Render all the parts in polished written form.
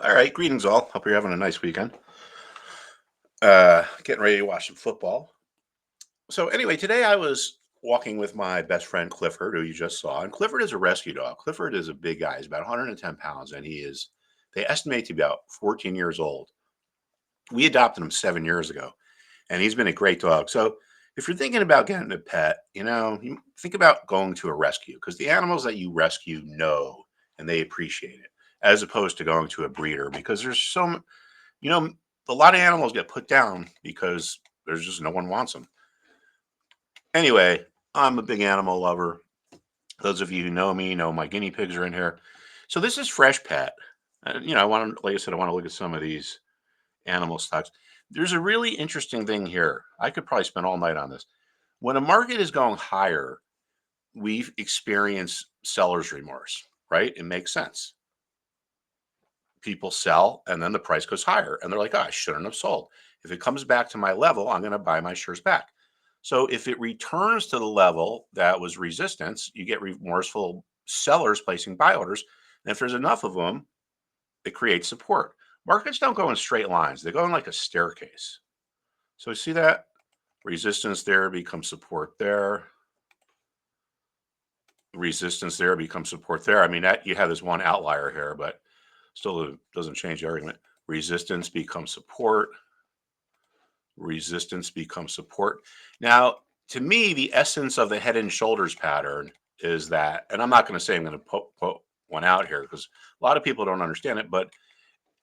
All right, greetings all. Hope you're having a nice weekend. Getting ready to watch some football. So anyway, today I was walking with my best friend Clifford, who you just saw, and Clifford is a rescue dog. Clifford is a big guy; he's about 110 pounds, and he is. They estimate to be about 14 years old. We adopted him 7 years ago, and he's been a great dog. So if you're thinking about getting a pet, you think about going to a rescue because the animals that you rescue know and they appreciate it, as opposed to going to a breeder because there's you know, a lot of animals get put down because there's just no one wants them. Anyway, I'm a big animal lover. Those of you who know me know my guinea pigs are in here. So this is Fresh Pet. I want to, like I said, I want to look at some of these animal stocks. There's a really interesting thing here. I could probably spend all night on this. When a market is going higher, we've experienced seller's remorse, right? It makes sense. People sell and then the price goes higher and they're like, oh, I shouldn't have sold. If it comes back to my level, I'm going to buy my shares back. So if it returns to the level that was resistance, you get remorseful sellers placing buy orders. And if there's enough of them, it creates support. Markets don't go in straight lines, they go in like a staircase. So you see that resistance there becomes support there, resistance there becomes support there. I mean, that you have this one outlier here, but still doesn't change the argument. Resistance becomes support, resistance becomes support. Now, to me, the essence of the head and shoulders pattern is that, and I'm not going to say I'm going to put one out here because a lot of people don't understand it, but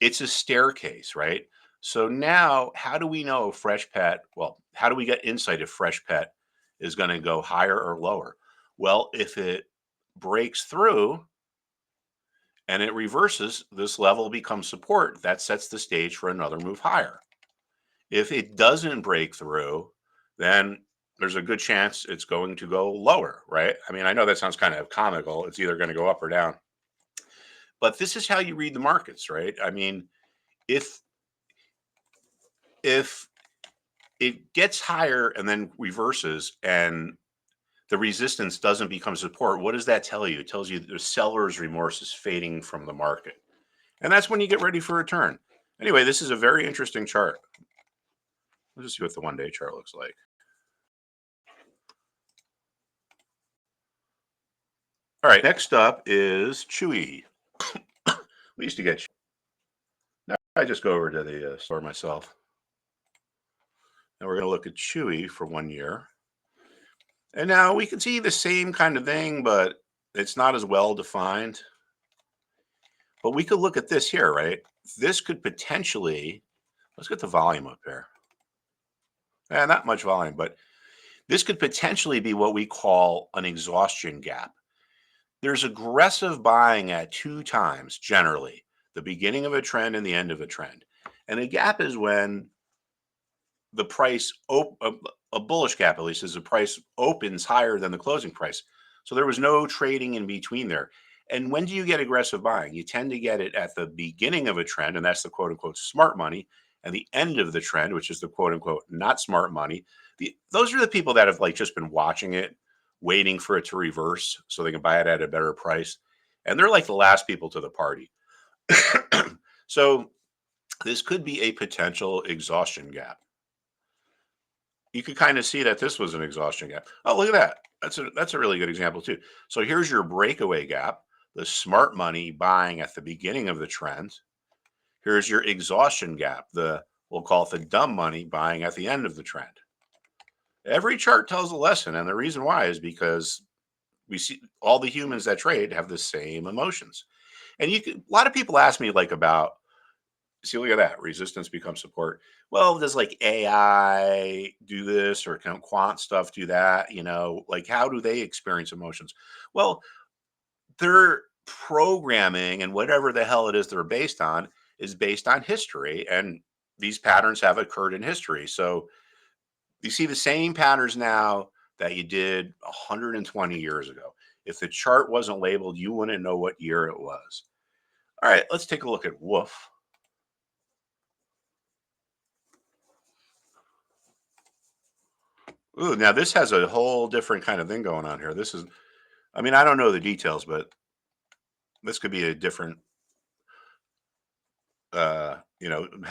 it's a staircase, right? So now, how do we know if Fresh Pet, well, how do we get insight if Fresh Pet is going to go higher or lower? Well, if it breaks through and it reverses, this level becomes support. That sets the stage for another move higher. If it doesn't break through, then there's a good chance it's going to go lower, right? I mean, I know that sounds kind of comical. It's either going to go up or down. But this is how you read the markets, right? I mean, if if it gets higher and then reverses and the resistance doesn't become support, what does that tell you? It tells you the seller's remorse is fading from the market. And that's when you get ready for a turn. Anyway, this is a very interesting chart. Let's just see what the 1 day chart looks like. All right, next up is Chewy. We used to get. Now I just go over to the store myself. And we're going to look at Chewy for 1 year. And now we can see the same kind of thing, but it's not as well defined. But we could look at this here, right? This could potentially, let's get the volume up here. Not much volume, but this could potentially be what we call an exhaustion gap. There's aggressive buying at two times, generally, the beginning of a trend and the end of a trend. And a gap is when the price, a bullish gap at least, is the price opens higher than the closing price. So there was no trading in between there. And when do you get aggressive buying? You tend to get it at the beginning of a trend, and that's the quote unquote smart money, and the end of the trend, which is the quote unquote not smart money. Those are the people that have like just been watching it, waiting for it to reverse so they can buy it at a better price. And they're like the last people to the party. So this could be a potential exhaustion gap. You could kind of see that this was an exhaustion gap. Oh, look at that. That's a really good example too. So here's your breakaway gap, the smart money buying at the beginning of the trend. Here's your exhaustion gap, the we'll call it the dumb money buying at the end of the trend. Every chart tells a lesson, and the reason why is because we see all the humans that trade have the same emotions. And a lot of people ask me like about, see, look at that. Resistance becomes support. Well, does like AI do this or can quant stuff do that? Like how do they experience emotions? Well, their programming and whatever the hell it is they're based on is based on history. And these patterns have occurred in history. So you see the same patterns now that you did 120 years ago. If the chart wasn't labeled, you wouldn't know what year it was. All right, let's take a look at Wolf. Ooh, now this has a whole different kind of thing going on here. This is, I mean, I don't know the details, but this could be a different. have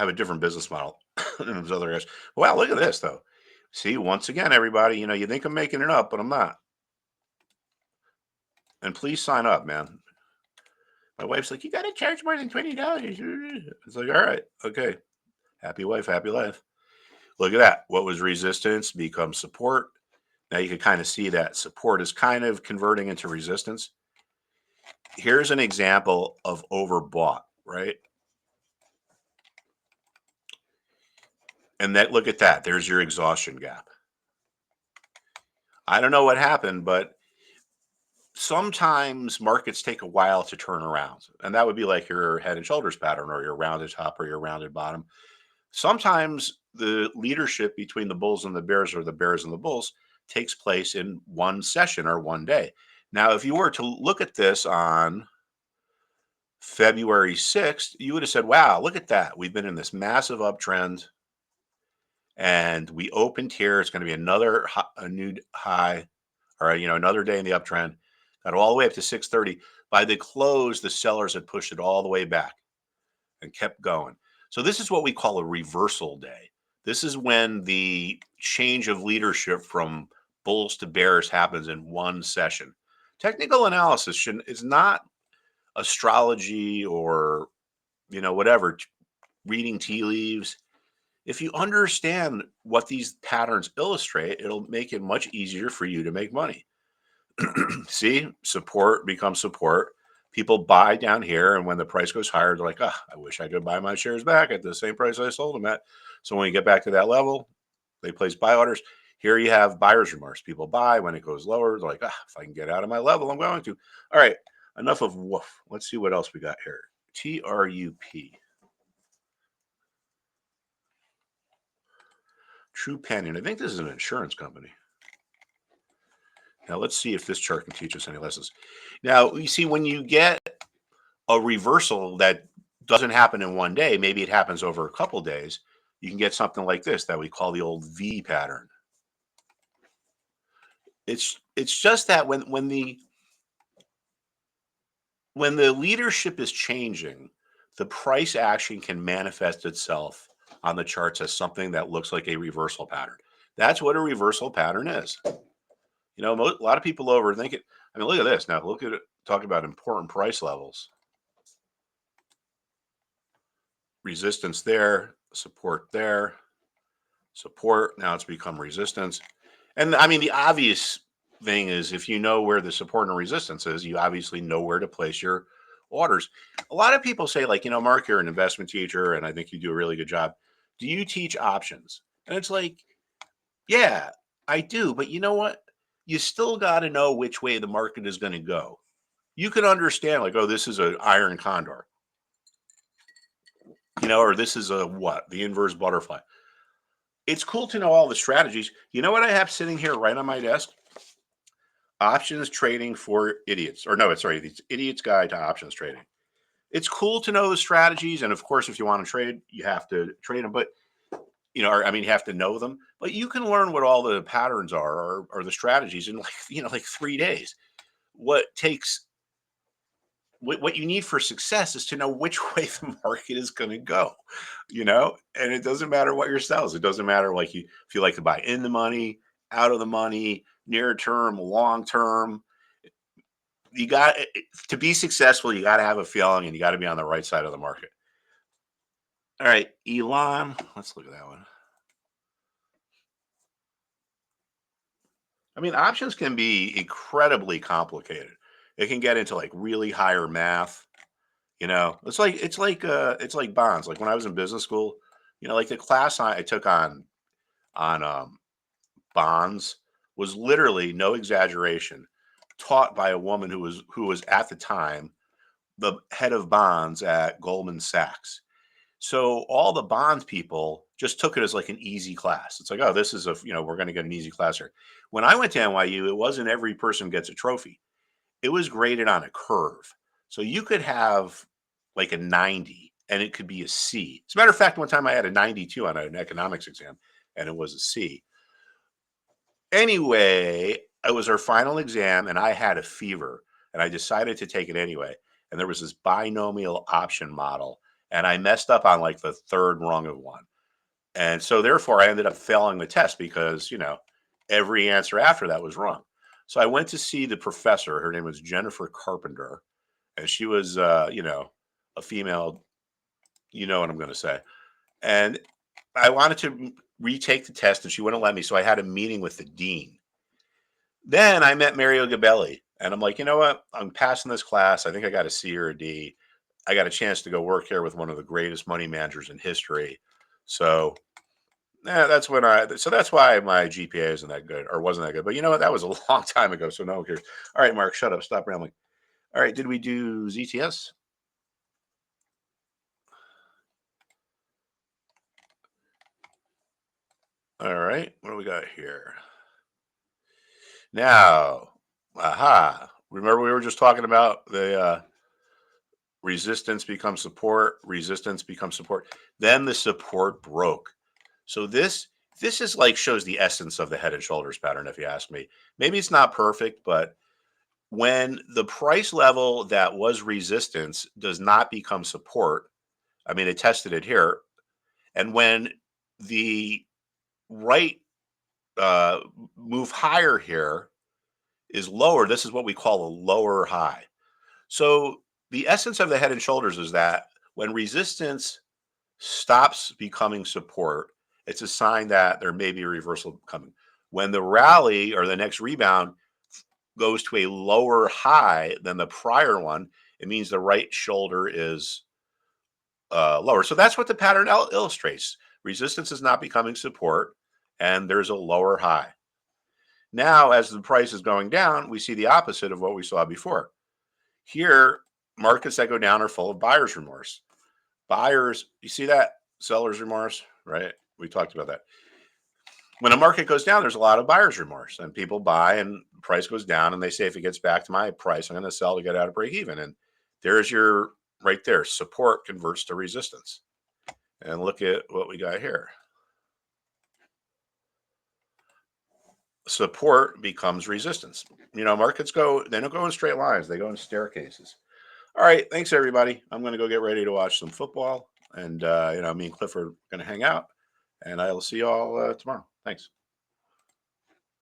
a different business model than those other guys. Wow, look at this though. See, once again, everybody, you think I'm making it up, but I'm not. And please sign up, man. My wife's like, you got to charge more than $20. It's like, all right, okay. Happy wife, happy life. Look at that. What was resistance becomes support. Now you can kind of see that support is kind of converting into resistance. Here's an example of overbought, right? And that look at that. There's your exhaustion gap. I don't know what happened, but sometimes markets take a while to turn around. And that would be like your head and shoulders pattern or your rounded top or your rounded bottom. Sometimes the leadership between the bulls and the bears or the bears and the bulls takes place in one session or one day. Now, if you were to look at this on February 6th, you would have said, wow, look at that. We've been in this massive uptrend and we opened here. It's going to be a new high or, another day in the uptrend. Got all the way up to 630. By the close, the sellers had pushed it all the way back and kept going. So this is what we call a reversal day. This is when the change of leadership from bulls to bears happens in one session. Technical analysis is not astrology or whatever, reading tea leaves. If you understand what these patterns illustrate, it'll make it much easier for you to make money. See, support becomes support. People buy down here, and when the price goes higher, they're like, I wish I could buy my shares back at the same price I sold them at. So when you get back to that level, they place buy orders. Here you have buyer's remorse. People buy when it goes lower. They're like, if I can get out of my level, I'm going to. All right, enough of woof. Let's see what else we got here. TRUP. True Panion. I think this is an insurance company. Now let's see if this chart can teach us any lessons. Now, you see, when you get a reversal that doesn't happen in one day, maybe it happens over a couple days, you can get something like this that we call the old V pattern. It's just that when the leadership is changing, the price action can manifest itself on the charts as something that looks like a reversal pattern. That's what a reversal pattern is. A lot of people overthink it. I mean, look at this. Now, look at it. Talk about important price levels. Resistance there, support there, support. Now it's become resistance. And I mean, the obvious thing is if you know where the support and resistance is, you obviously know where to place your orders. A lot of people say, like, Mark, you're an investment teacher, and I think you do a really good job. Do you teach options? And it's like, yeah, I do. But you know what? You still got to know which way the market is going to go. You can understand, like, oh, this is an iron condor, or this is the inverse butterfly. It's cool to know all the strategies. You know what I have sitting here right on my desk? Options Trading for Idiots. Or no, sorry, the Idiot's Guide to Options Trading. It's cool to know the strategies. And of course, if you want to trade, you have to trade them. But, you have to know them. But you can learn what all the patterns are or the strategies in like 3 days. What you need for success is to know which way the market is going to go, and it doesn't matter what your style is. It doesn't matter if you like to buy in the money, out of the money, near term, long term. You got to be successful. You got to have a feeling, and you got to be on the right side of the market. All right, Elon. Let's look at that one. I mean, options can be incredibly complicated. It can get into like really higher math. It's like bonds. Like when I was in business school, like the class I took on bonds was literally, no exaggeration, taught by a woman who was at the time the head of bonds at Goldman Sachs. So all the bond people just took it as like an easy class. It's like, oh, this is we're going to get an easy class here. When I went to NYU, it wasn't every person gets a trophy. It was graded on a curve. So you could have like a 90 and it could be a C. As a matter of fact, one time I had a 92 on an economics exam and it was a C. Anyway, it was our final exam and I had a fever and I decided to take it anyway. And there was this binomial option model. and I messed up on like the third rung of one. And so therefore I ended up failing the test because, every answer after that was wrong. So I went to see the professor. Her name was Jennifer Carpenter, and she was, a female, you know what I'm going to say. And I wanted to retake the test and she wouldn't let me. So I had a meeting with the dean. Then I met Mario Gabelli and I'm like, you know what? I'm passing this class. I think I got a C or a D. I got a chance to go work here with one of the greatest money managers in history. So yeah, that's why my GPA isn't that good or wasn't that good. But you know what? That was a long time ago. So no one cares. All right, Mark, shut up. Stop rambling. All right. Did we do ZTS? All right. What do we got here? Now, aha. Remember we were just talking about the resistance becomes support, resistance becomes support. Then the support broke. So this is like shows the essence of the head and shoulders pattern, if you ask me. Maybe it's not perfect, but when the price level that was resistance does not become support, I mean, it tested it here, and when the right uh, move higher here is lower, this is what we call a lower high. So the essence of the head and shoulders is that when resistance stops becoming support, it's a sign that there may be a reversal coming. When the rally or the next rebound goes to a lower high than the prior one, it means the right shoulder is lower. So that's what the pattern illustrates. Resistance is not becoming support, and there's a lower high. Now, as the price is going down, we see the opposite of what we saw before. Here, markets that go down are full of buyer's remorse. Buyers, you see that? Seller's remorse, right? We talked about that. When a market goes down, there's a lot of buyer's remorse, and people buy, and the price goes down, and they say, if it gets back to my price, I'm going to sell to get out of break even. And there's your right there. Support converts to resistance. And look at what we got here. Support becomes resistance. Markets they don't go in straight lines, they go in staircases. All right. Thanks, everybody. I'm going to go get ready to watch some football. And, me and Clifford are going to hang out. And I will see you all tomorrow. Thanks.